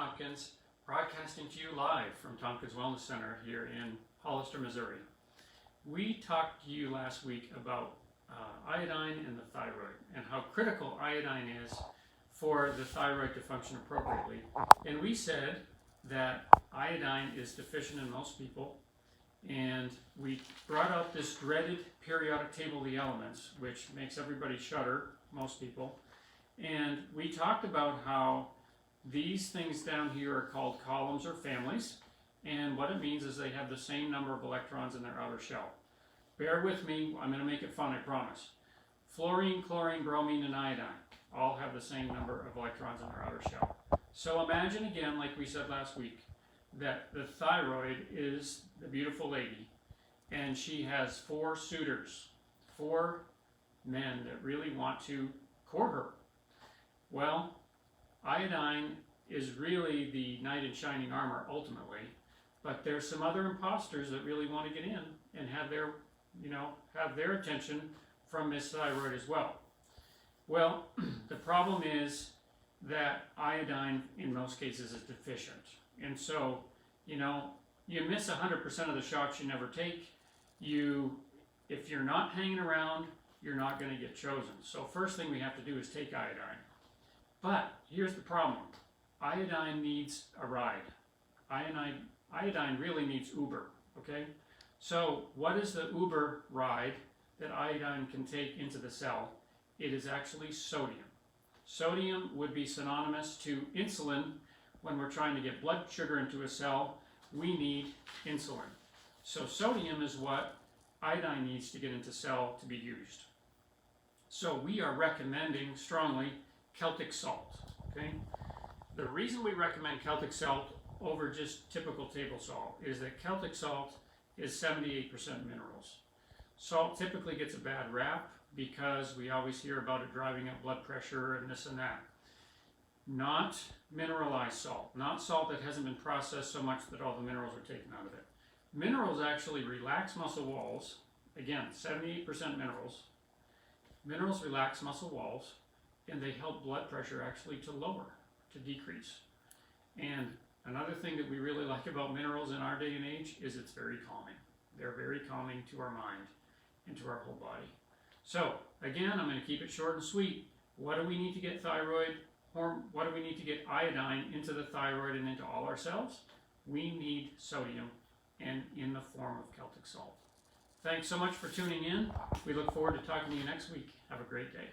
Tompkins, broadcasting to you live from Tompkins Wellness Center here in Hollister, Missouri. We talked to you last week about iodine and the thyroid and how critical iodine is for the thyroid to function appropriately. And we said that iodine is deficient in most people, and we brought out this dreaded periodic table of the elements, which makes everybody shudder, most people. And we talked about how these things down here are called columns or families, and what it means is they have the same number of electrons in their outer shell. Bear with me, I'm going to make it fun, I promise. Fluorine, chlorine, bromine, and iodine all have the same number of electrons in their outer shell. So imagine again, like we said last week, that the thyroid is the beautiful lady, and she has 4 suitors, 4 men that really want to court her. Well, iodine is really the knight in shining armor ultimately, but there's some other imposters that really want to get in and have their attention from Miss Thyroid as well. Well, the problem is that iodine in most cases is deficient. And so, you miss 100% of the shots you never take. If you're not hanging around, you're not going to get chosen. So first thing we have to do is take iodine. But here's the problem. Iodine needs a ride. Iodine really needs Uber, okay? So what is the Uber ride that iodine can take into the cell? It is actually sodium. Sodium would be synonymous to insulin. When we're trying to get blood sugar into a cell, we need insulin. So sodium is what iodine needs to get into cell to be used. So we are recommending strongly Celtic Salt, okay? The reason we recommend Celtic Salt over just typical table salt is that Celtic Salt is 78% minerals. Salt typically gets a bad rap because we always hear about it driving up blood pressure and this and that. Not mineralized salt, not salt that hasn't been processed so much that all the minerals are taken out of it. Minerals actually relax muscle walls. Again, 78% minerals. Minerals relax muscle walls, and they help blood pressure actually to lower, to decrease. And another thing that we really like about minerals in our day and age is it's very calming. They're very calming to our mind and to our whole body. So again, I'm going to keep it short and sweet. What do we need to get thyroid? What do we need to get iodine into the thyroid and into all our cells? We need sodium, and in the form of Celtic Salt. Thanks so much for tuning in. We look forward to talking to you next week. Have a great day.